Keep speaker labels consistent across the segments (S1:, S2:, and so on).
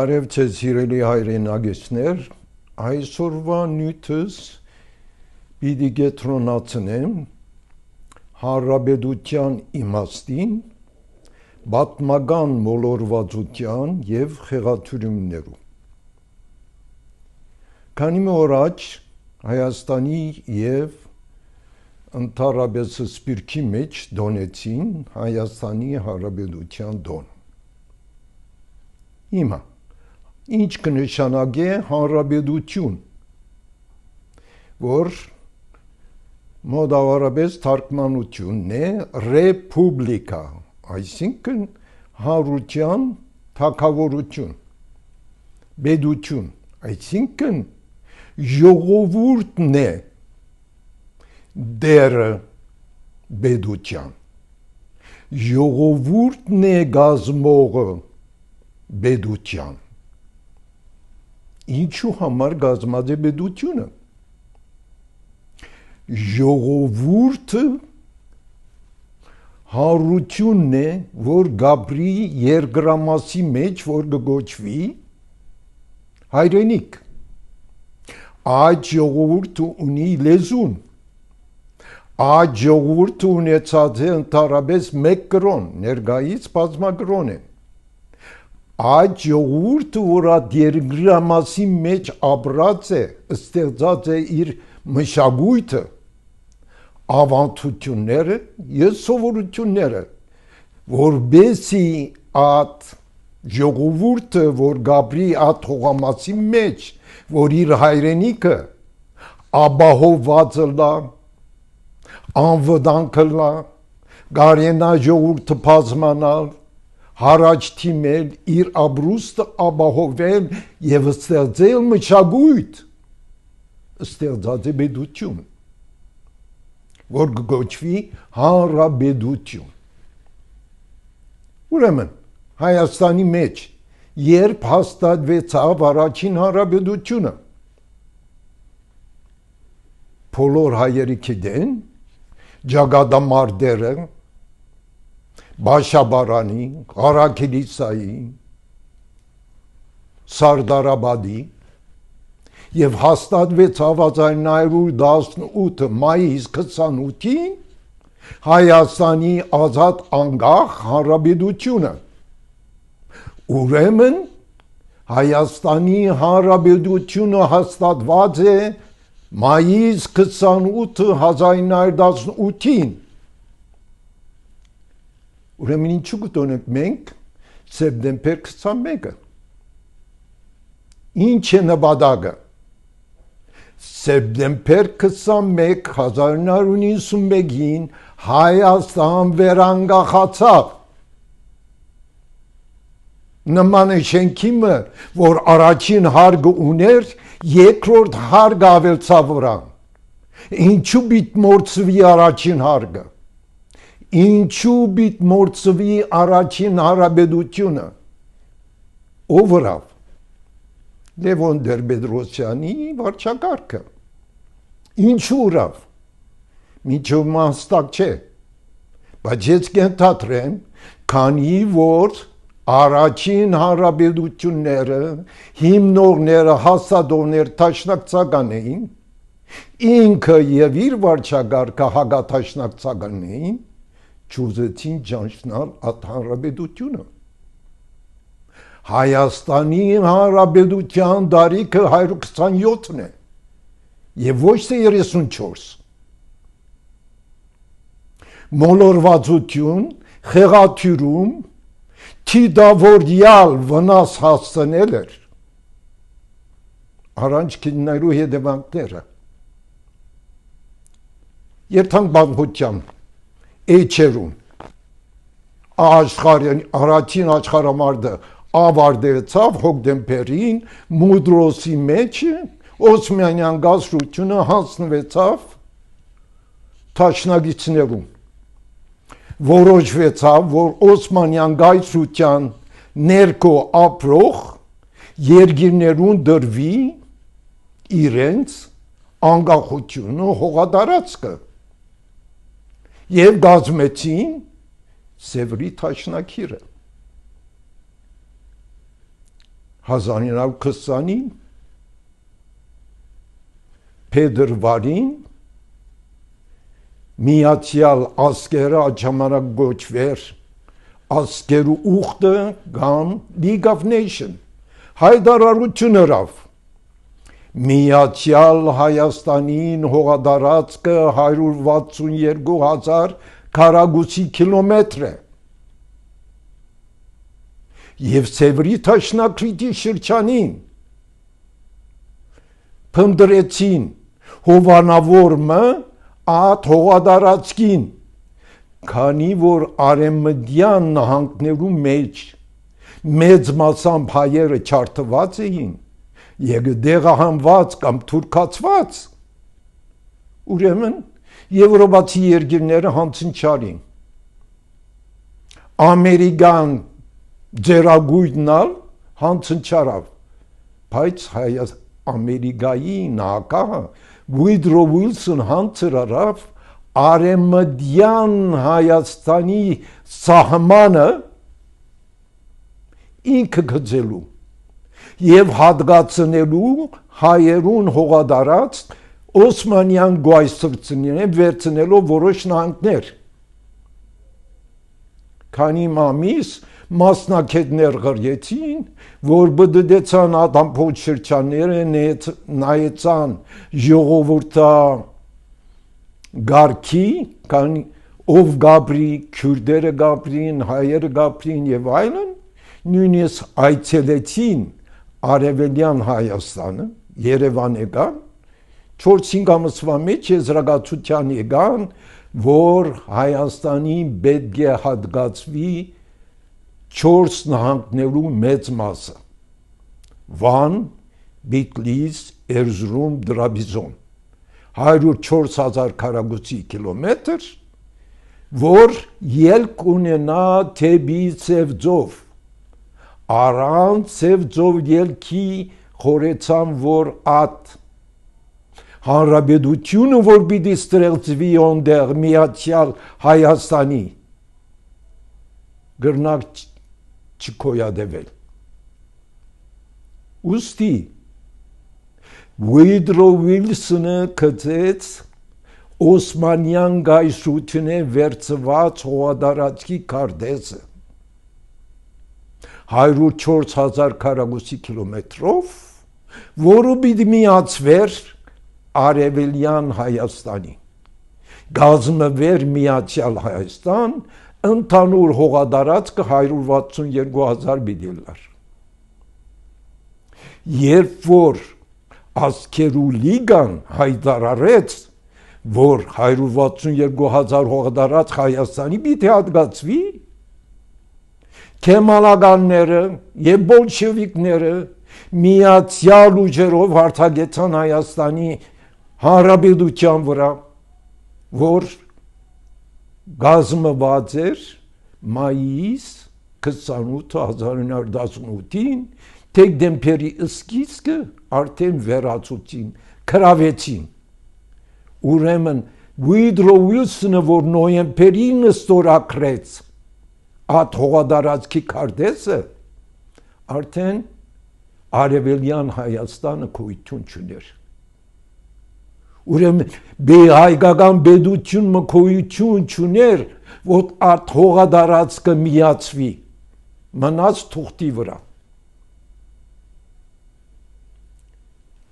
S1: Բարև ձեզ սիրելի հայրենագեցներ, այսօրվա նյութս պիտի կենտրոնացնեմ հանրապետության իմաստին, պատմական մոլորվածության և խեղաթյուրումներում։ Քանի օր առաջ Հայաստանի և ընդհանրապես սպիրկի մեջ դոնեցին Հայաստանի Հանրապետության դոն։ Հիմա ինչ կնշանակե հանրապետություն, որ մոտավորապես թարգմանությունն է ռեպուբլիկա, այսինքն հանրության թագավորություն, պետություն, այսինքն ժողովուրդն է դերը պետության, ժողովուրդն է կազմողը պետության։ Ինչու համար կազմած է պետությունը։ Ժողովուրդը հանրությունն է, որ գաբրի երկրամասի մեջ, որ կգոչվի հայրենիք։ Այդ ժողովուրդը ունի լեզուն, այդ ժողովուրդը ունեցած է ընդհանրապես մեկ կրոն, ներկայիս բազմակրոն է։ Այդ ժողովուրդը, որ այդ երկրամասի մեջ ապրած է, ստեղծած է իր մշակույթը, ավանդությունները և սովորությունները, որպեսզի այդ ժողովուրդը, որ գաբրի այդ թողամասի մեջ, որ իր հայրենիքը ապահովված լա, անվտանգ լա, կարենա ժողովուրդը բազմանալ, հարաճ թիմել, իր ապրուստը ապահովել և ստեղծել մշակույթ, ստեղծած է պետություն, որ կգոչվի հանրապետություն։ Ուրեմն Հայաստանի մեջ երբ հաստատվեցավ առաջին հանրապետությունը, բոլոր հայերը գիտեն, ճակատամարտերը, Բաշաբարանի, Ղարաքիլիսայի, Սարդարաբադի և հաստատվեցավ 1918 մայիս 28-ին Հայաստանի ազատ անկախ հանրապետությունը։ Ուրեմն Հայաստանի հանրապետությունը հաստատված է մայիս 28 1918-ին։ Ուրեմն ինչու կտոնենք մենք սեպտեմբեր 21-ը։ Ինչ է նպատակը։ Սեպտեմբեր 21 1991-ին Հայաստան վերանկախացավ։ Նման է շենքիմը, որ առաջին հարգը ուներ, երկրորդ հարգը ավելցավ վրան։ Ինչու պիտի մոռցվի առաջին հարգը։ Ինչու պիտի մոռցվի առաջին հանրապետությունը։ Ով ըրավ։ Լևոն Տեր-Պետրոսյանի վարչակարգը։ Ինչու ըրավ։ Մինչև հստակ չէ։ Բայց ես կենթադրեմ, քանի որ առաջին հանրապետությունները, հիմնողները, հաստատողները թաշնակցական էին, ինքը և իր վարչակարգը հակաթաշնակցական էին, չուզեցին ճանչնալ այդ հանրապետությունը։ Հայաստանի հանրապետության տարիքը 127-ն է և ոչ թե 34։ Մոլորվածություն, խեղաթյուրում, թիդավորյալ վնաս հասցնել էր առանց քննելու հետևանքները։ Երթանք էջերուն առաջին աշխարհամարտը ավարտվեցավ հոկտեմբերին Մուդրոսի մեջ, Օսմանյան կայսրությունը հանձնվեցավ թաշնակիցներուն։ Որոշվեցավ, որ Օսմանյան կայսրության ներքո ապրող երկիրներուն դրվի իրենց անկախությունը հողատարածքը և կազմեցին Սևրի թաշնակիրը։ 1920-ին փետրվարին Միացյալ Ազգերը ժամանակ գոչվեր Ազգերու ուխտը կամ League of Nations հայտարարություն հրավ Միացյալ Հայաստանին հողատարածքը 162,000 քառակուսի կիլոմետր է եւ Սևրի Թաշնակրիտի շրջանին փնտրեցին հովանավորը ատ հողատարածքին քանի որ արեմդյան նահանգներու մեջ մեծ մասամբ հայերը չարթված էին եւ դեղահանված կամ թուրքացված ուրեմն եվրոպացի երկրները հանցնչարին ամերիկան ձերագույնալ հանցնչարավ բայց Ամերիկայի նախագահը Woodrow Wilson հանցրարավ արեմդյան Հայաստանի սահմանը ինքը գծելու եւ հատկացնելու հայերուն հողատարած Օսմանյան գոյսրցնին վերցնելով որոշ նահանգներ քանի ամիս մասնակետներ գրեցին որ բդդեցան ադամփոչ շրջանները նայեցան ժողովուրդը գարքի քանի ով գաբրի քյուրդերը գաբրին հայերը գաբրին եւ այլն նույնիսկ այցելեցին Արևելյան Հայաստանը Երևան եկան 4-5 ամսվա մեջ եզրակացության եկան որ Հայաստանի պետք է հատկացվի 4 նահանգներու մեծ մասը Վան, Բիտլիս, Էրզրում, Դրաբիզոն 104,000 քառակուսի կիլոմետր որ ելք ունենա թեպի Սևձով առանց Սևձով ելքի խորեցան որ ատ հանրապետությունը որ պիտի ստեղծվի ոնդեղ Միացյալ Հայաստանի գրնակ չկոյադեվել ուստի Woodrow Wilson-ը կծեց Օսմանյան գայսրությունը վերծված հողատարածքի քարտեզը 104,000 քառակուսի կիլոմետրով որը պիտի միացվեր Արևելյան Հայաստանի գազմվեր Միացյալ Հայաստան ընդհանուր հողատարածքը 162,000 բիդելար երբ որ Ազգերու լիգան հայտարարեց որ 162,000 հողատարած Հայաստանի պիտի հատկացվի Քեմալականները եւ բոլշևիկները միացյալ ուժերով հարձակեցան Հայաստանի Հանրապետության վրա որ գազմված էր մայիս 28,1918-ին դեկտեմբերի սկիզբը արդեն վերացուցին քրավեցին ուրեմն Woodrow Wilson-ը որ նոյեմբերին ստորագրեց ատ հողատարածքի քարտեզը արդեն Արևելյան Հայաստանը գոյություն չուներ ուրեմն հայկական պետությունը գոյություն չուներ որ ատ հողատարածքը միացվի մնաց թուղթի վրա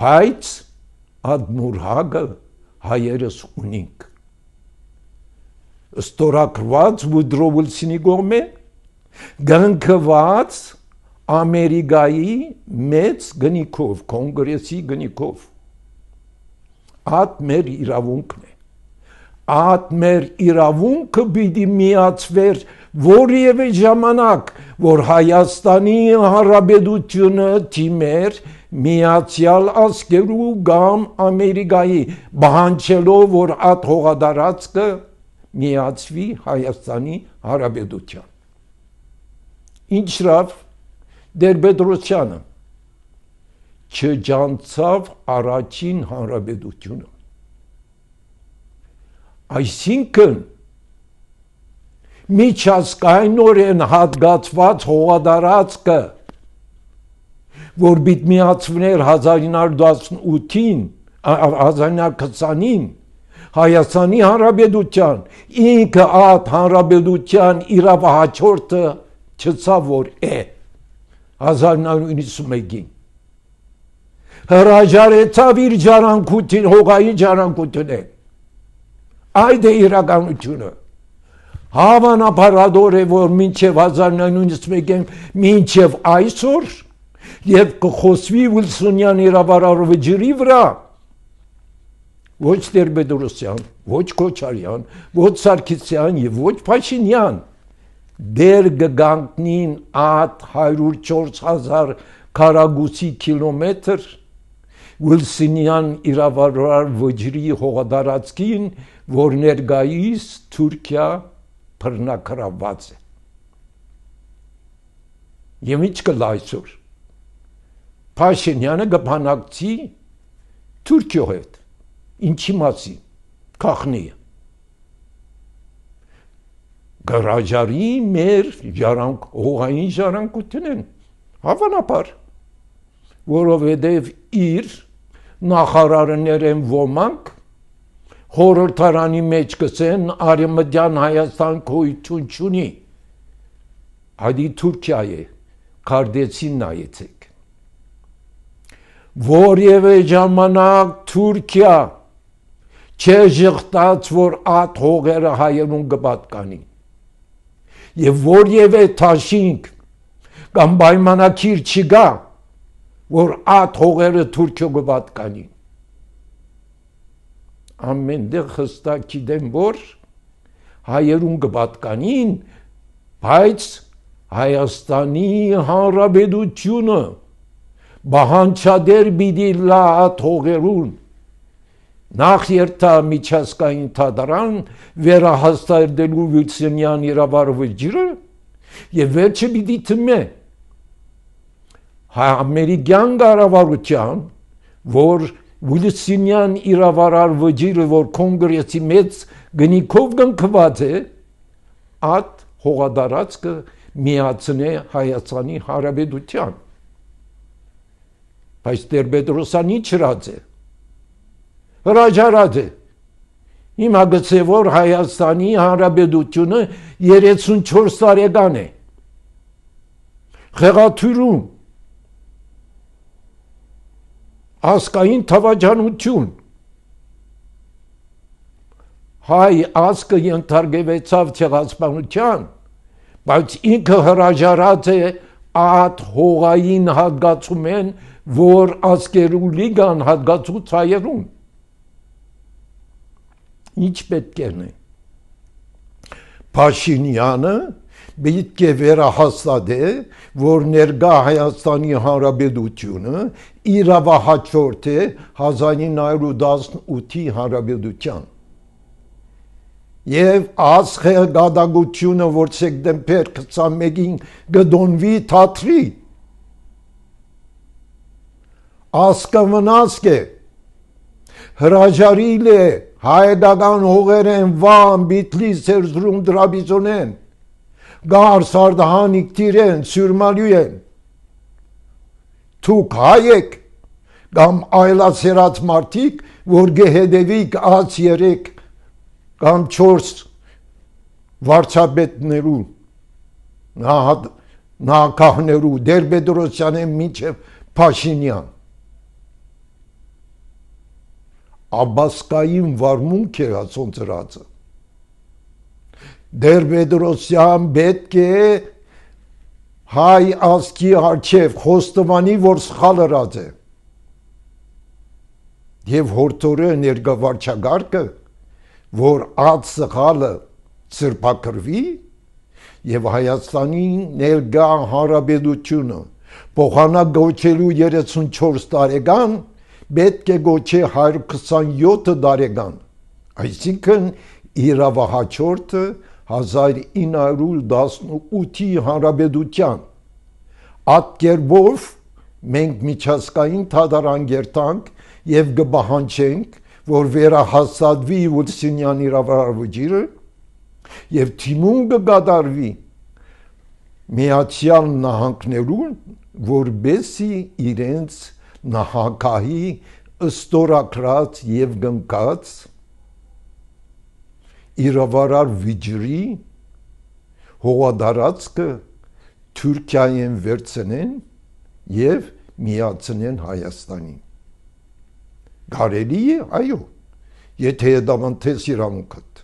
S1: բայց ադմուրհագը հայերս ունինք ստորագրված Woodrow Wilson-ի կողմէ գնքված Ամերիկայի մեծ գնիքով կոնգրեսի գնիքով ատ մեր իրավունքն է ատ մեր իրավունքը պիտի միացվեր որևէ ժամանակ որ Հայաստանի Հանրապետությունը դիմեր Միացյալ Ազգերու կամ Ամերիկայի բանջելով որ ատ հողատարածքը միացվի Հայաստանի Հանրապետության ինչրավ Տեր-Պետրոսյանը չջանցավ առաջին հանրապետությունը այսինքն միջազգայնորեն հատկացված հողատարածքը որ պիտի միացվներ 1918-ին, 1920-ին Հայաստանի Հանրապետության, ինքը այդ հանրապետության իրավահաջորդը չծավ որ է 1991-ին հրաժարեցավ իր ջարանքույթին, հողային ջարանքույթին այդ է իրականությունը հավանաբարադոր է որ մինչև 1991-ին մինչև այսօր եւ կխոսվի Վիլսոնյան իրավարարվի ջրի վրա ոչ Տեր-Պետրոսյան, ոչ Քոչարյան, ոչ Սարգսյան եւ ոչ Փաշինյան դեր գանքնին at 104,000 քառակուսի կիլոմետր Վիլսոնյան իրավարար վճռի հողատարածքին, որ ներկայիս Թուրքիա բռնակրաված է։ Եվ ինչ կլա այսօր։ Փաշինյանը կփանակցի Թուրքիո հետ։ Ինչի մասին քախնի գարաժարի մեր ժարանք հողային ժառանգությունն հավանաբար որովհետև իր նախարարներն ոմանք խորհրդարանի մեջ կսեն արևմտյան Հայաստան գոյություն չունի այդի Թուրքիա է քարտեզին նայեցեք որևէ ժամանակ Թուրքիա չժղտաց որ այդ հողերը հայերուն կպատկանի եւ որևէ թաշինք կամ պայմանագիր չկա որ այդ հողերը Թուրքիո կպատկանի ամենտեղ հստակ գիտեմ որ հայերուն կպատկանին բայց Հայաստանի Հանրապետությունը բահանջադեր պիտի լա այդ հողերուն նախ երթա միջազգային դատարան վերահաստատելու Վիլսոնյան իրավարարվի ջրը եւ վերջը պիտի թմե ամերիկյան կառավարության որ Վիլսոնյան իրավարարվի ջրը որ կոնգրեսի մեծ գնիքով կնքված է այդ հողատարածքը միացնե Հայաստանի Հանրապետության բայց Տեր-Պետրոսյանի չրած է հրաժարած է հիմա գցե որ Հայաստանի Հանրապետությունը 34 տարեկան է խեղաթյուրում ազգային թավաջանություն հայ ազգը ենթարկվեցավ ցեղասպանության բայց ինքը հրաժարած է այդ հողային հատկացումեն որ ազգերու լիգան հատկացուց հայերուն ինչ պետք է Փաշինյանը պետք է վերահաստատե որ ներկա Հայաստանի Հանրապետությունը իրավահաջորդ է 1918-ի Հանրապետության եւ ազգագադագությունը որ սեպտեմբեր 21-ին գդոնվի թատրի ասկավնասկ է հրաժարիլ է հայդական հողերեն վան բիտլի սերզրում դրաբիզոնեն գար սարդահանիկ տիրեն սյուրմալյու են թուք հայեք կամ այլասերած մարդիկ որ գհեդևիկ ած երեք կամ 4 վարչապետներու նահանգներու Տեր-Պետրոսյանը մինչև Փաշինյան Աբասկային վարմունք է ասոն ծրածը Տեր-Պետրոսյան պետք է հայ ազգի առջև խոստովանի որ սխալ ըրած է եւ հորթորը ներգավարչագարկը որ այդ սխալը սրբակրվի եւ Հայաստանի ներկա Հանրապետությունը փոխանցելու 34 տարեկան պետք է գոչե 127 տարեկան այսինքն իրավահաջորդը 1918-ի Հանրապետության այդ կերպով մենք միջազգային դատարան գերտանք եւ կպահանջենք որ վերահաստատվի Վիլսոնյան իրավարարվի ջրը եւ թիմուն կկատարվի Միացյալ Նահանգներուն որբեսի իրենց նահանգահի ստորակրած եւ գնկած իրավարար վիճրի հողադարածքը Թուրքիայեն վերցնեն եւ միացնեն Հայաստանին։ Կարելի է, այո, եթե դավանտես իրավունքդ։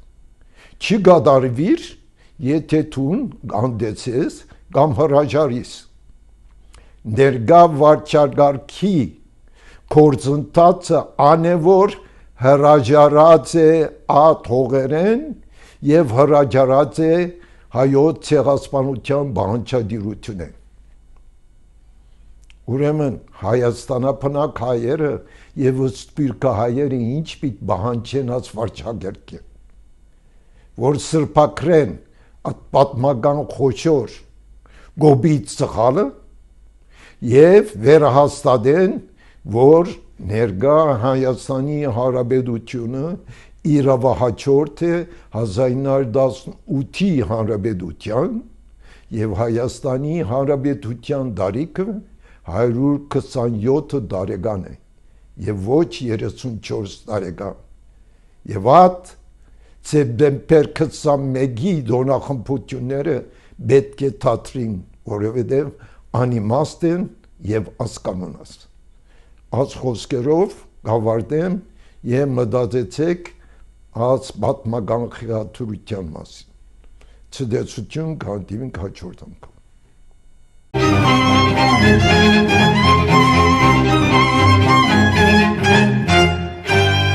S1: Չի գադարվիր, եթե թուն գանդեցես կամ հրաժարիս։ Ներգա վարչագարքի կորձընթացը անևոր հրաժարած է աթողերեն եւ հրաժարած է հայոց ցեղասպանության բանջարդիրությունը։ Ուրեմն Հայաստանապնակ հայերը եւ սպիրկա հայերը ինչ պիտ բանջեն աց վարչագերկեն, որ սրբակրեն at պատմական խոշոր գոբից ծխալը եւ վերահաստատեն, որ ներգա Հայաստանի Հանրապետությունը իրավահաջորդ է 1918-ի Հանրապետության եւ Հայաստանի Հանրապետության տարիքը 127 տարեկան է եւ ոչ 34 տարեկան եւ at սեպտեմբեր 21-ի դոնախմբությունները պետք է թատրին, որովհետեւ անիմաստ են եւ ասկանոնաս աց խոսքերով գավարտեմ եւ մտածեցեք աց պատմական խիաթուրության մասին ցդեցություն կհանդիպենք հաջորդ անգամ